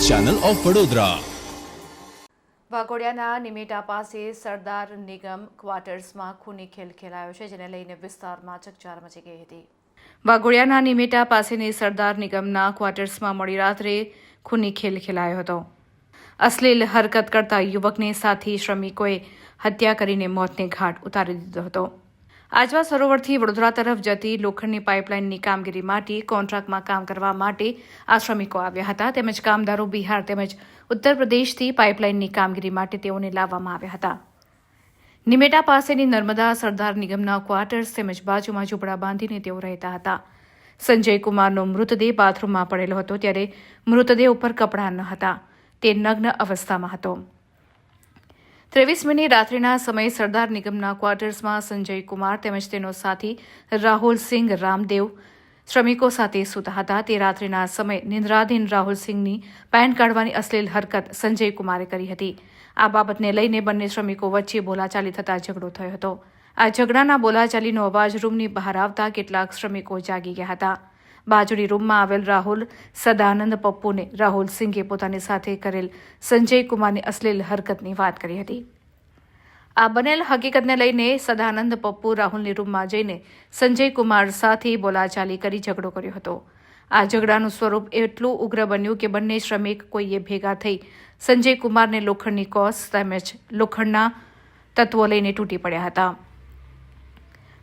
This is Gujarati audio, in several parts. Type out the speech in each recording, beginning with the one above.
Channel of Vadodara. વાઘોડિયાના નિમેટા પાસે સરદાર નિગમ ક્વાર્ટર્સમાં ખૂની ખેલ ખેલાયો છે, જેને લઈને વિસ્તારમાં ચકચાર મચી ગઈ હતી। વાઘોડિયાના નિમેટા પાસેની સરદાર નિગમના ક્વાર્ટર્સમાં મોડી રાત્રે ખૂની ખેલ ખેલાયો હતો। અશ્લીલ હરકત કરતા યુવકને સાથી શ્રમિકોએ હત્યા કરીને મોતને ઘાટ ઉતારી દીધો હતો। આજવા સરોવરથી વડોદરા તરફ જતી લોખંડની પાઇપલાઇનની કામગીરી માટે કોન્ટ્રાક્ટમાં કામ કરવા માટે આ શ્રમિકો આવ્યા હતા, તેમજ કામદારો બિહાર તેમજ ઉત્તર પ્રદેશથી પાઇપલાઇનની કામગીરી માટે તેઓને લાવવામાં આવ્યા હતા। નિમેટા પાસેની નર્મદા સરદાર નિગમના ક્વાર્ટર્સ તેમજ બાજુમાં ઝૂંપડા બાંધીને તેઓ રહેતા હતા। સંજય કુમારનો મૃતદેહ બાથરૂમમાં પડેલો હતો, ત્યારે મૃતદેહ ઉપર કપડાં ન હતા, તે નગ્ન અવસ્થામાં હતો। 23મીની રાત્રિના સમયે સરદાર નિગમના ક્વાર્ટર્સમાં સંજય કુમાર તેમજ તેનો સાથી રાહુલ સિંઘ રામદેવ શ્રમિકો સાથે સૂતા હતા। તે રાત્રિના સમયે નિંદ્રાધીન રાહુલ સિંઘની પેન્ટ કાઢવાની અશ્લીલ હરકત સંજય કુમારે કરી હતી। આ બાબતને લઈને બંને શ્રમિકો વચ્ચે બોલાચાલી થતા ઝઘડો થયો હતો। આ ઝઘડાના બોલાચાલીનો અવાજ રૂમની બહાર આવતા કેટલાક શ્રમિકો જાગી ગયા હતા। બાજુની રૂમમાં આવેલ રાહુલ સદાનંદ પપ્પુને રાહુલ સિંઘે પોતાની સાથે કરેલ સંજય કુમારની અશ્લીલ હરકતની વાત કરી હતી। આ બનેલ હકીકતને લઈને સદાનંદ પપ્પુ રાહુલની રૂમમાં જઈને સંજય કુમાર સાથે બોલાચાલી કરી ઝઘડો કર્યો હતો। આ ઝઘડાનું સ્વરૂપ એટલું ઉગ્ર બન્યું કે બંને શ્રમિક કોઈએ ભેગા થઈ સંજય કુમારને લોખંડની કોસ તેમજ લોખંડના તત્વો લઈને તૂટી પડ્યા હતા।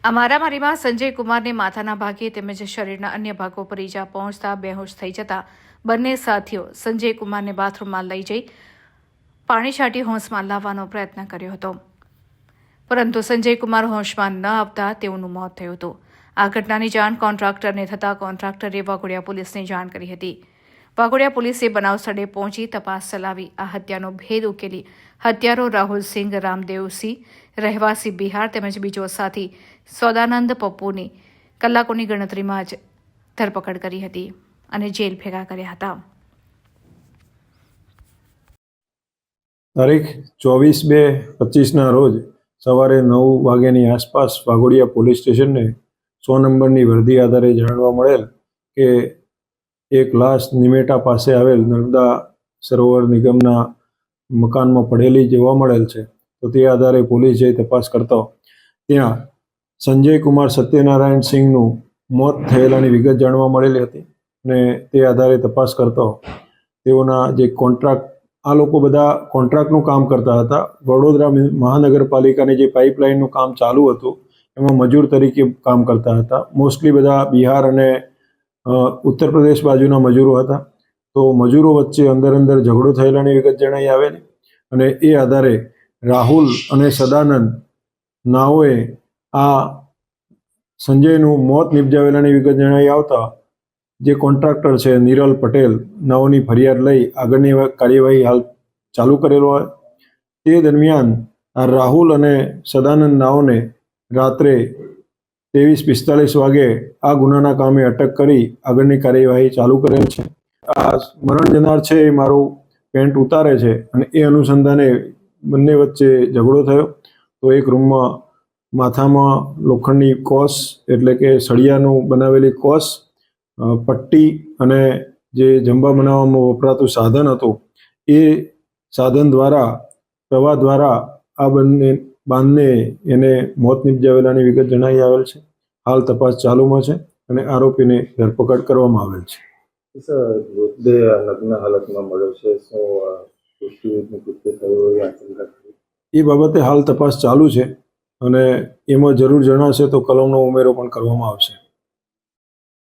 આ મારામારીમાં સંજય કુમારને માથાના ભાગે તેમજ શરીરના અન્ય ભાગો પર ઈજા પહોંચતા બેહોશ થઈ જતા બંને સાથીઓ સંજય કુમારને બાથરૂમમાં લઈ જઈ પાણી છાંટી હોંશમાં લાવવાનો પ્રયત્ન કર્યો હતો, પરંતુ સંજય કુમાર હોંશમાં ન આવતા તેઓનું મોત થયું હતું। આ ઘટનાની જાણ કોન્ટ્રાક્ટરને થતાં કોન્ટ્રાક્ટરે વાઘોડિયા પોલીસને જાણ કરી હતી। વાઘોડિયા પોલીસે બનાવ સ્થળે પહોંચી તપાસ ચલાવી આ હત્યાનો ભેદ ઉકેલી હત્યારો રાહુલ સિંઘ રામદેવસિંહ રહેવાસી બિહાર તેમજ બીજો સાથી સદાનંદ પપ્પુની કલાકોની ગણતરીમાં જ ધરપકડ કરી હતી અને જેલ ભેગા કર્યા હતા। તારીખ 24/2/25ના રોજ સવારે 9 વાગ્યાની આસપાસ વાઘોડિયા પોલીસ સ્ટેશનને 100 નંબરની વર્દી આધારે જાણવા મળેલ કે એક લાશ નિમેટા પાસે આવેલ નર્મદા સરોવર નિગમના મકાનમાં પડેલી જોવા મળેલ છે। તો તે આધારે પોલીસે તપાસ કરતો ત્યાં સંજય કુમાર સત્યનારાયણ સિંહનું મોત થયેલાની વિગત જાણવા મળેલી હતી અને તે આધારે તપાસ કરતો તેઓના જે કોન્ટ્રાક્ટ આ લોકો બધા કોન્ટ્રાક્ટનું કામ કરતા હતા। વડોદરા મહાનગરપાલિકાની જે પાઇપલાઇનનું કામ ચાલુ હતું એમાં મજૂર તરીકે કામ કરતા હતા। મોસ્ટલી બધા બિહાર અને ઉત્તર પ્રદેશ બાજુના મજૂરો હતા। તો મજૂરો વચ્ચે અંદર ઝઘડો થયેલાની વિગત જણાઈ આવેલી અને એ આધારે રાહુલ અને સદાનંદ નાઓએ આ સંજયનું મોત નિપજાવેલાની વિગત જણાઈ આવતા જે કોન્ટ્રાક્ટર છે નિરલ પટેલ નાઓની ફરિયાદ લઈ આગળની કાર્યવાહી હાલ ચાલુ કરેલો હોય। તે દરમિયાન આ રાહુલ અને સદાનંદ નાઓને રાત્રે 23:45 વાગે આ ગુનાના કામે અટક કરી આગળની કાર્યવાહી ચાલુ કરેલ છે। આ મરણ જનાર છે એ મારું પેન્ટ ઉતારે છે અને એ અનુસંધાને બંને વચ્ચે ઝઘડો થયો। તો એક રૂમમાં માથામાં લોખંડની કોસ એટલે કે સળિયાનું બનાવેલી કોસ, પટ્ટી અને જે જંબા બનાવવામાં વપરાતું સાધન હતું એ સાધન દ્વારા પ્રવાહ દ્વારા આ બાંધને એને મોત નિપજાવેલાની વિગત જણાઈ આવેલ છે। હાલ તપાસ ચાલુમાં છે અને આરોપીને ધરપકડ કરવામાં આવેલ છે। નગ્ન હાલતમાં મળ્યો છે, એ બાબતે હાલ તપાસ ચાલુ છે અને એમાં જરૂર જણાશે તો કલમનો ઉમેરો પણ કરવામાં આવશે।